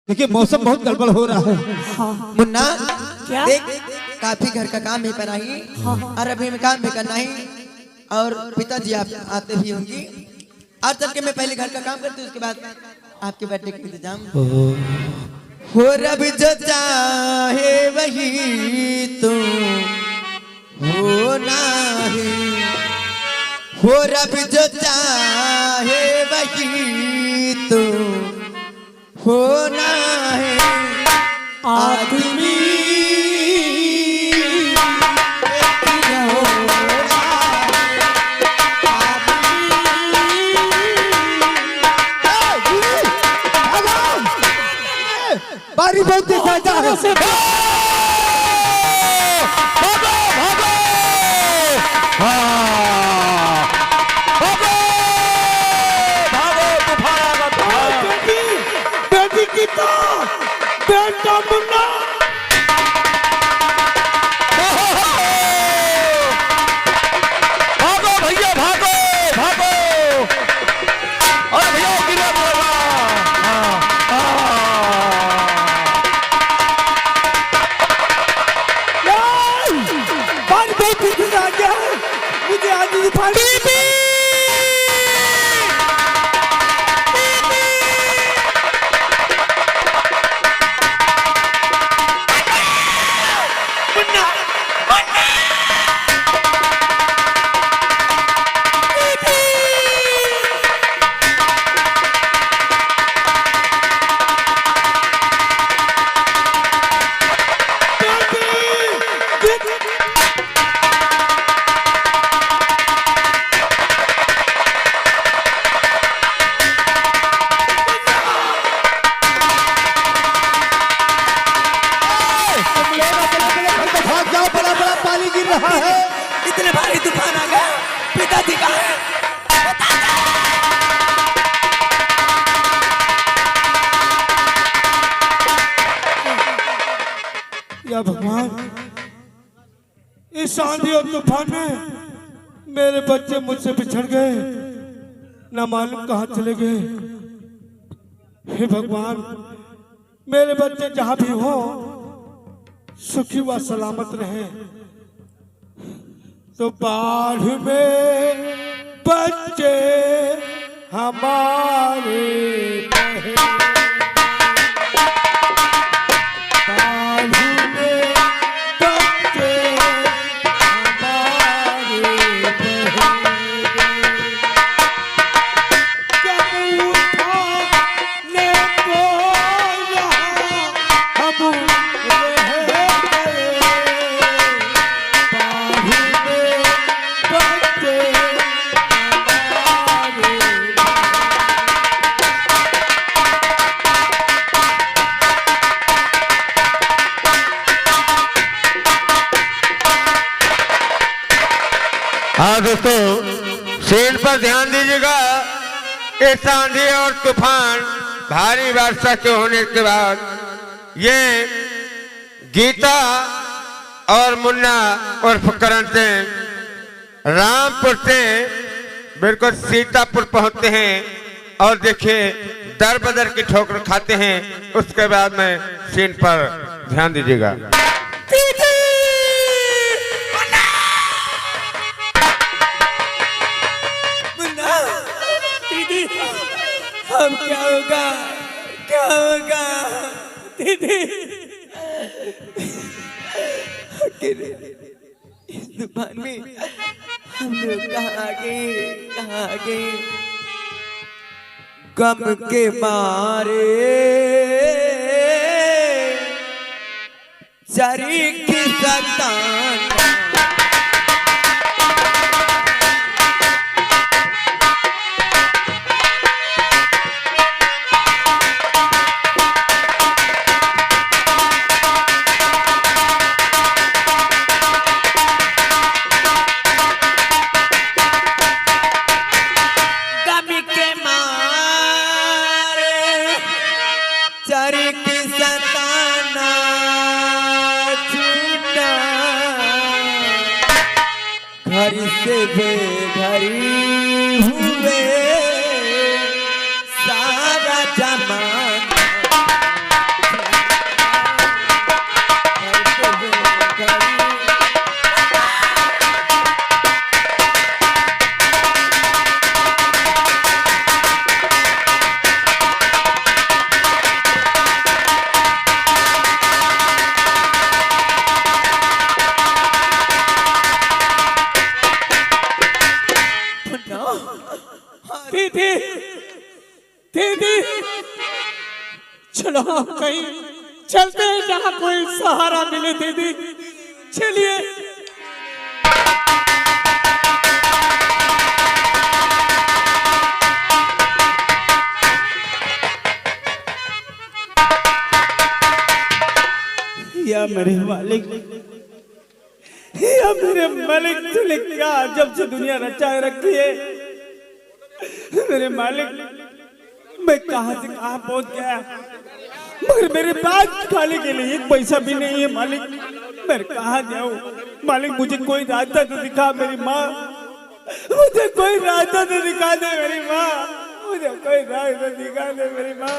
देखिए मौसम बहुत गड़बड़ हो रहा है। मुन्ना क्या? देख काफी घर का काम भी पर आई और अभी में काम भी करना ही और पिताजी आप आते भी होंगी। आज चल के मैं पहले घर का काम करती हूँ, उसके बाद आपके बैठने का इंतजाम हो। रब जो चाहे वही तो होना है, हो रब जो चाहे वही तो होना है। आदमी बारी बहुत दिखाता है। भागो भागो भागो भागो तूफान आ गया। बेटी की तो बेटा मुन्ना भागो भैया भागो भागो। अरे भैया गिरा पड़ेगा। बारी बहुत दिखा गया है। मुझे आज तूफान भाग जाओ, बड़ा बड़ा पानी गिर रहा है। इतने भारी तूफान आ गया, पिताजी कहाँ है? या भगवान, इस आंधी और तूफान में मेरे बच्चे मुझसे बिछड़ गए, न मालूम कहाँ चले गए। हे भगवान, मेरे बच्चे जहाँ भी हो सुखी व सलामत रहे। तो बाढ़ में बच्चे हमारे बहे, बाढ़ में बच्चे हमारे बहे। जब उठाने को यहाँ हम रह गए, बाढ़ में बच्चे हमारे हाँ दोस्तों, सीन पर ध्यान दीजिएगा। इस आंधी और तूफान भारी वर्षा के होने के बाद ये गीता और मुन्ना उर्फ करण से रामपुर से बिल्कुल सीतापुर पहुंचते हैं और देखिए दर बदर की ठोकर खाते हैं। उसके बाद में सीन पर ध्यान दीजिएगा। दीदी, अब क्या होगा, क्या होगा दीदी? अकेले इस तूफान में हम लोग कहाँ गए, कहाँ गए? गम के मारे शरीक सताना, सताना छूटा घर से बेघरी हुए सारा जमाना। चलो हम कहीं चलते हैं जहाँ कोई सहारा मिले दीदी। चलिए। या मेरे मालिक, या मेरे मालिक, तूने क्या जब से दुनिया रचाए रखी है मेरे मालिक। मैं कहां से कहां पहुंच गया, मगर मेरे पास खाने के लिए एक पैसा भी नहीं है मालिक। मैं कहां जाऊं मालिक, मुझे कोई रास्ता तो दिखा मेरी माँ, मुझे कोई रास्ता तो दिखा दे मेरी माँ, मुझे कोई रास्ता दिखा दे मेरी माँ।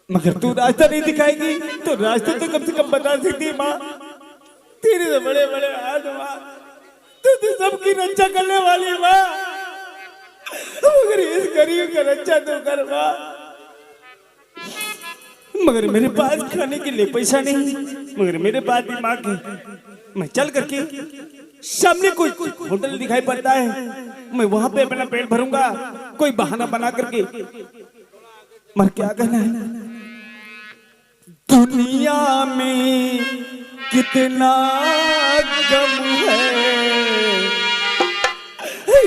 मगर तू रास्ता नहीं दिखाएगी तो रास्ता तो कम से कम बता सकती है माँ। तेरे तो बड़े बड़े हाथ माँ, तू तो सबकी रक्षा करने वाली माँ, मगर इस गरीब का रक्षा तो कर माँ। मगर मेरे पास खाने के लिए पैसा नहीं, मगर मेरे पास दिमाग है। मैं चल करके सामने कोई होटल दिखाई पड़ता है, मैं वहां पे अपना पेट भरूंगा, कोई बहाना बना करके। मगर क्या कहना है, दुनिया में कितना गम है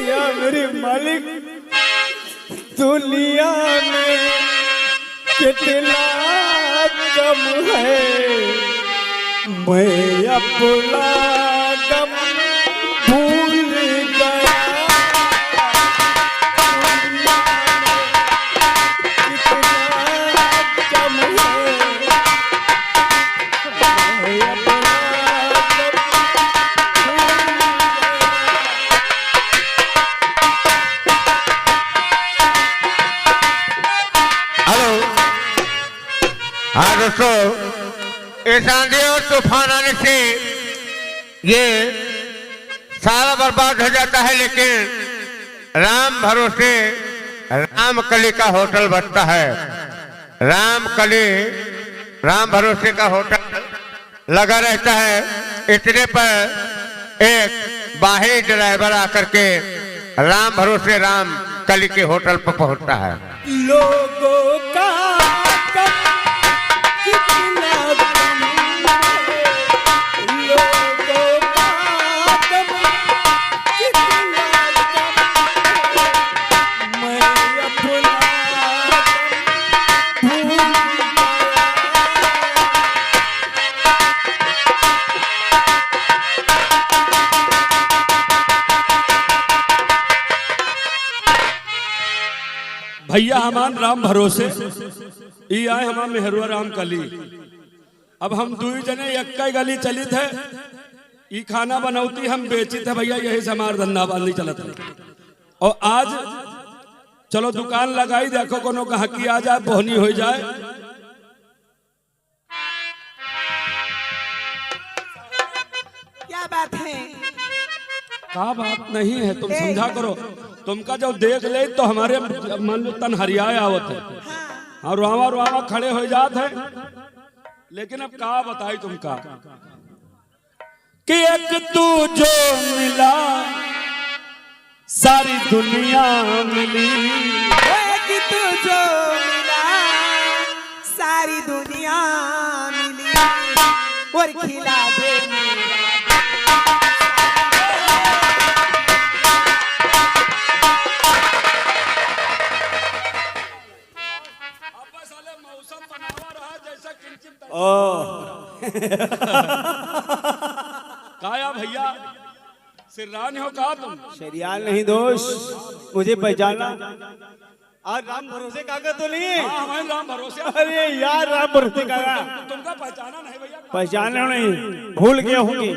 या मेरे मालिक, दुनिया में कितना गम है, मैं अपना गम भूल गया। हाँ दोस्तों, इस आंधी और तूफान आने से ये सारा बर्बाद हो जाता है, लेकिन राम भरोसे राम कली का होटल बचता है। राम कली, राम भरोसे का होटल लगा रहता है। इतने पर एक बाहरी ड्राइवर आकर के राम भरोसे राम कली के होटल पर पहुंचता है। लोगों का भैया हमान राम भरोसे ई आए हमार मेहरुआ राम कली। अब हम दुई जने एक गली चली थे, ई खाना बनौती हम बेची थे भैया, यही से हमार धंधा बांधी चलत है। और आज चलो दुकान लगाई, देखो कोनो गहकी आ जाए, बोहनी हो जाए। क्या बात है? क्या बात नहीं है, तुम समझा करो। तुमका जब देख ले तो हमारे मन तन हरियाए आवत है, हाँ रुआवा रुआवा खड़े हो जाते हैं। लेकिन अब क्या बताई तुमका कि एक तू जो मिला सारी दुनिया मिली, एक तू जो मिला सारी दुनिया मिली, और खिला दे काया भैया सिररान हो कहा तुम? शरियाल नहीं दोस्त, मुझे पहचाना। आज राम भरोसे काका तो नहीं है? हाँ हमारे राम भरोसे। अरे यार राम भरोसे काका तुमका पहचाना नहीं भैया? पहचाना नहीं, भूल गए होंगे।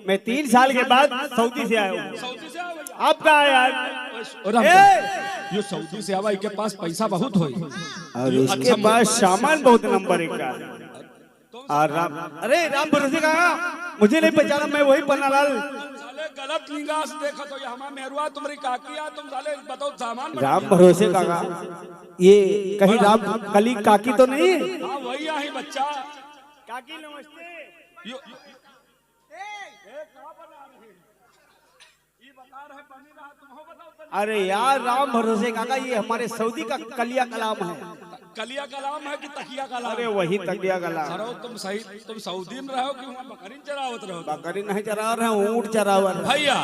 मैं 3 साल के बाद सऊदी से आया हूँ। सऊदी से आओ भैया? आप कहाँ है यार? ये सऊदी से आवा, इनके पास पैसा बहुत हो, और इसके पास सामान बहुत नंबर 1 का। और राम, अरे राम भरोसे काका मुझे नहीं पहचाना, मैं वही पन्नालाल। साले गलत निगाह से देखा तो ये हमारा मेहरुआ तुम्हारी काकी आ, तुम साले बताओ सामान राम भरोसे काका, ये कहीं राम कली काकी तो नहीं है? हाँ वही आई बच्चा। काकी नमस्ते। कहाँ बना रहे? ये बता रहे बनी रहा, तुम हो बताओ अरे यार राम भरोसे काका, ये हमारे सऊदी का कलिया कलाम है। कलिया कलाम है कि तकिया कलाम? अरे वही तकिया कलाम। सरो तुम सही, तुम सऊदी में रहो कि वहाँ बकरीन चरावत रहो? बकरी नहीं चरा रहे हैं, ऊँट चरा हुआ है। भैया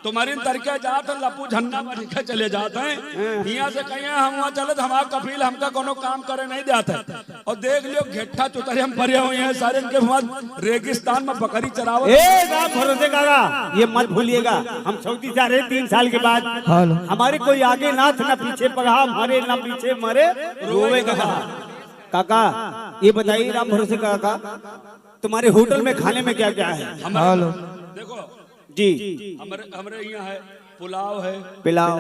तुम्हारी तरके जाते लपू झन्ना बन के चले जाते हैं, यहाँ से कहीं हम वहाँ चले तो हमारा कफील हमका कोनो काम करे नहीं जाता। और देख लियो घेट्ठा चुतरे हम परे हुए हैं सारे, इनके बाद रेगिस्तान में बकरी चरावत। राम भरोसे काका, ये मत भूलिएगा, हम सऊदी जा रहे 3 साल के बाद। हमारे कोई आगे ना था ना पीछे पड़ा, हमारे ना पीछे मरे रोवे कहा। काका ये बताइए राम भरोसे काका, तुम्हारे होटल में खाने में क्या क्या है? देखो जी हमारे यहाँ है पुलाव है। पिलाओ?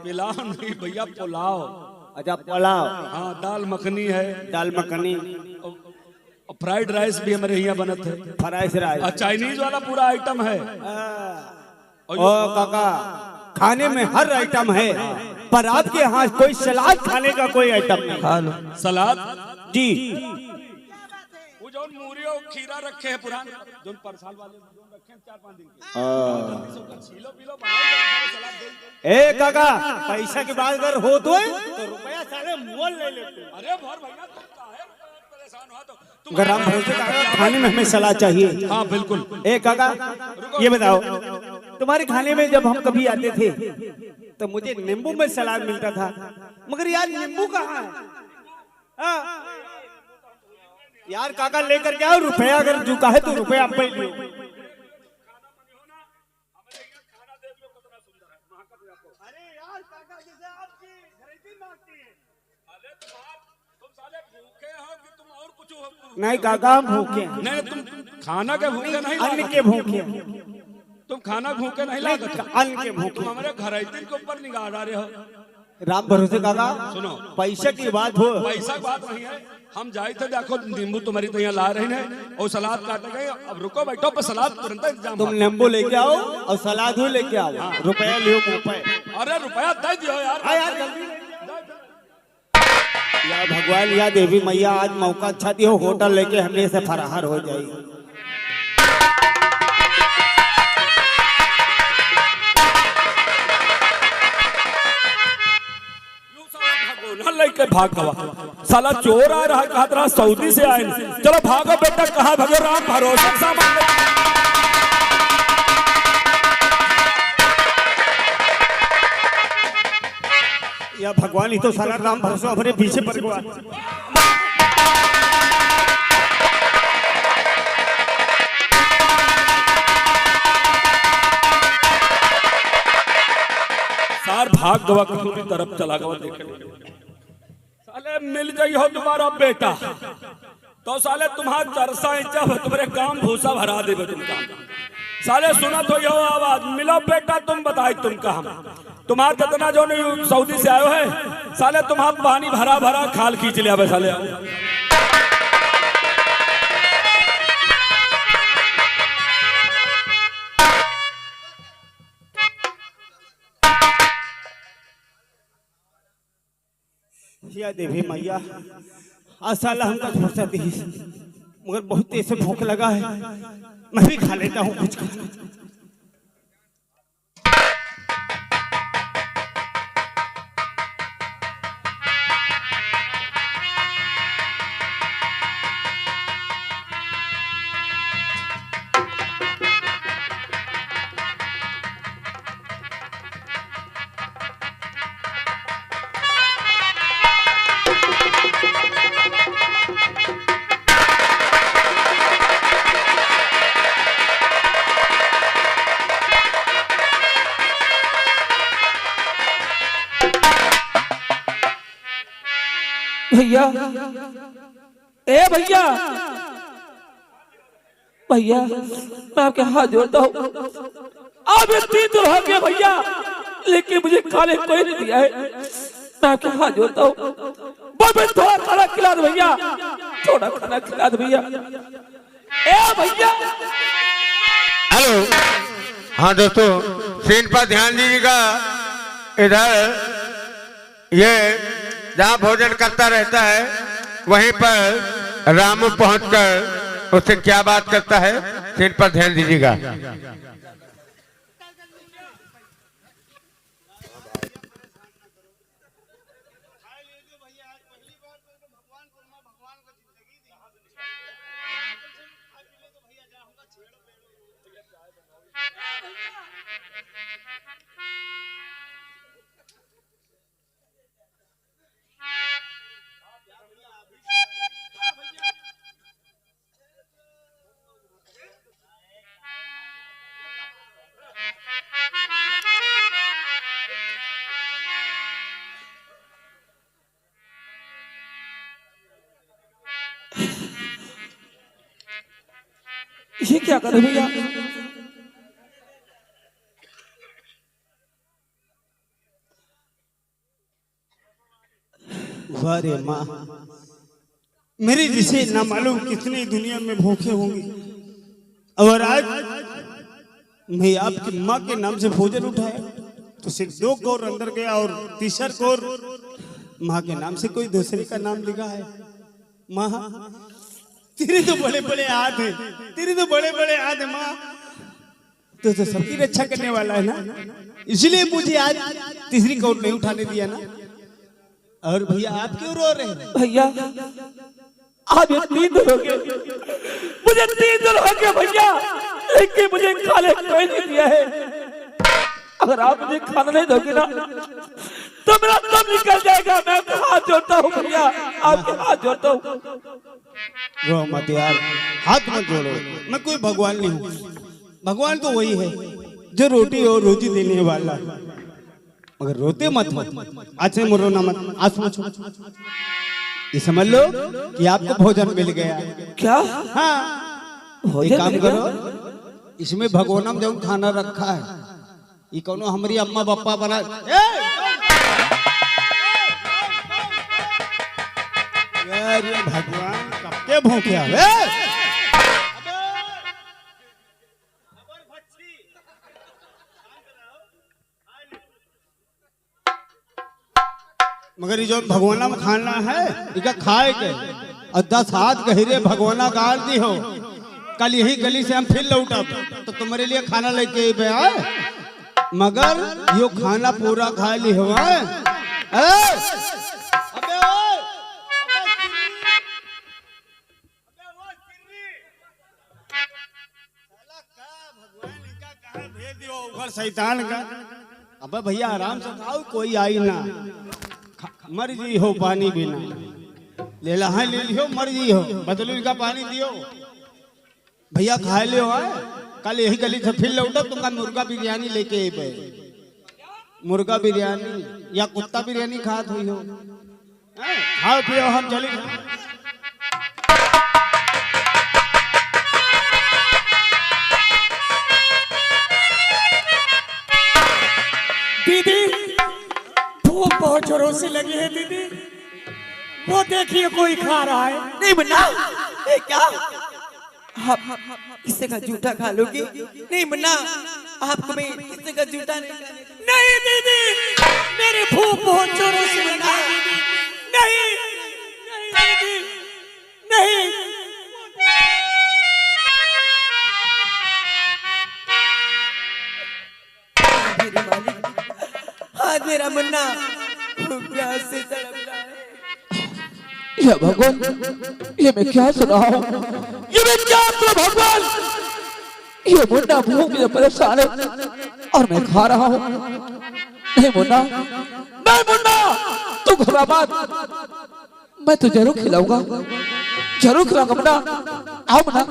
पिलाव नहीं भैया, पुलाव। अच्छा पुलाव। हाँ, दाल मखनी है, दाल मखनी, और फ्राइड राइस भी हमारे यहाँ बनत है, फ्राइड राइस, और चाइनीज वाला पूरा आइटम है। ओ काका खाने में हर आइटम है, पर आपके यहाँ कोई सलाद खाने का कोई आइटम नहीं। सलाद जी वो जो मूरी और खीरा रखे हैं पुराने, जो परसाल वाले रखे 4-5 दिन के, छीलो पीलो बनाओ सलाद दे। ए काका पैसा की बात अगर हो तो रुपया सारे मोल ले लेते। अरे भर भैया तुम काहे परेशान हो? तो अगर राम भरोसे काका खाने में हमें सलाद चाहिए। हाँ बिल्कुल। ए काका ये बताओ, तुम्हारे खाने में जब हम कभी आते थे तो मुझे नींबू में सलाद मिलता था, मगर यार नींबू कहाँ है? यार काका लेकर के आओ, रुपया अगर झुका है तो रुपया आप पे लियो। नहीं काका हम भूखे हैं। नहीं तुम खाना के भूखे नहीं, अन्न के भूखे हैं। तुम खाना भूखे नहीं लागत, अन्न के भूखे। तुम हमारे घर के ऊपर निगाह डाले हो। राम भरोसे काका सुनो, पैसे की बात हो, पैसा की बात नहीं है। हम जाए थे, देखो नींबू तुम्हारी तो यहाँ ला रही है और सलाद काटे गए। अब रुको बैठो, पर सलाद तुरंत इंतजाम। तुम नींबू लेके आओ और सलाद भी लेके आओ, रुपया लियो रुपये। अरे रुपया दे दियो यार। यार जल्दी या भगवान या देवी मैया आज मौका अच्छा दियो, होटल लेके हमने से फरार हो जाए। लेके भाग गवा साला चोर आ रहा, कहा रहा सऊदी से आए। चलो भागो बेटा, कहा भागो? राम भरोसे सामान या भगवान ही तो साला राम भरोसे हमारे पीछे पड़ गया। सार भाग गवा कसूरी तरफ चला गवा। देखे साले मिल जाई हो तुम्हारा बेटा तो साले तुम्हारा चरसा इंचा तुम्हारे काम भूसा भरा देवे तुमका। साले सुना तो यो आवाज, मिलो बेटा तुम बताए तुम कहा। तुम्हारा कितना जो नहीं सऊदी से आयो है, साले तुम्हारा पानी भरा भरा खाल खींच लिया साले। या देवी मैया आज साला हमका फुर्सत दी, मगर बहुत तेज से भूख लगा है, मैं भी खा लेता हूँ कुछ। भैया, ए भैया, भैया मैं आपके हाथ जोड़ता हूँ। अब 3 दिन हो गए भैया, लेकिन मुझे खाने कोई नहीं दिया है। मैं आपके हाथ जोड़ता हूँ, थोड़ा खाना खिला दो भैया, थोड़ा खाना खिला दो भैया। ए भैया। हेलो, हाँ दोस्तों सीन पर ध्यान दीजिएगा। इधर ये जहाँ भोजन करता रहता है वहीं पर रामू पहुंचकर उससे क्या बात करता है, सीन पर ध्यान दीजिएगा। ये क्या करे भैया? वाह रे माँ, मेरे जिसे ना मालूम कितनी दुनिया में भूखे होंगे, और आज मैं आपकी माँ के नाम से भोजन उठाया तो सिर्फ 2 कौर अंदर गया और तीसरा कौर माँ के नाम से कोई दूसरे का नाम लिखा है। माँ तेरे तो बड़े बड़े हाथ है, तेरे तो बड़े बड़े हाथ है माँ, तो सबकी रक्षा करने वाला है ना, इसलिए मुझे आज तीसरी कौर नहीं उठाने दिया ना। और भैया आप क्यों रो रहे हैं? भैया आज ये 3 दिन हो गए, मुझे 3 दिन हो गए भैया, लेकिन मुझे खाने कोई नहीं दिया है। अगर आप मुझे खाना नहीं दोगे ना तो मेरा दम निकल जाएगा। मैं आपके हाथ जोड़ता हूँ भैया, आपके हाथ जोड़ता हूँ। रो मत यार, हाथ मत जोड़ो, मैं कोई भगवान नहीं हूँ। भगवान तो वही है जो रोटी और रोजी देने वाला, मगर रोते मत हो, आज से रोना मत, आज ये समझ लो कि आपको भोजन मिल गया। क्या? हाँ, एक काम करो, इसमें भगवान जो खाना रखा है ये कौनो हमारी अम्मा पापा बना। यार ये भगवान कब के भूखे आ गए? मगर ये जो भगवाना में खाना है इका खाए के और 10 हाथ गहरे भगवाना गाड़ दी हो। कल यही गली से हम फिर लौटा तो तुम्हारे लिए खाना लेके आए, मगर यो खाना पूरा खा ली हो। शैतान का, अबे भैया आराम से खाओ, कोई आई ना, मर्जी हो पानी बिना ले ला, ले लियो, मर्जी हो बदलू का पानी दियो भैया, खा लियो। कल यही गली से फिर लौटा तुमका मुर्गा बिरयानी लेके पे, मुर्गा बिरयानी या कुत्ता बिरयानी खात हुई हो। खाओ पियो, हम चले। दीदी भूख बहुत जोरों से लगी है दीदी, वो देखिए कोई खा रहा है। नहीं मुन्ना, ये क्या आप किसी का जूठा खा लोगी? नहीं मुन्ना, आपको मैं किसी का जूठा नहीं दीदी, मेरी भूख बहुत जोरों से लगी है दीदी। नहीं नहीं दीदी, नहीं। मेरे मालिक, आज मेरा मुन्ना प्यास से तड़प रहा है। ये भगवान, ये मैं क्या सुना हूँ, ये मैं क्या सुना भगवान? ये मुन्ना भूख में परेशान है और मैं खा रहा हूँ। नहीं मुन्ना, नहीं मुन्ना, तू घबरा मत, मैं तो जरूर खिलाऊंगा, जरूर खिलाऊंगा मुन्ना। आओ मुन्ना,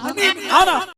आओ ना।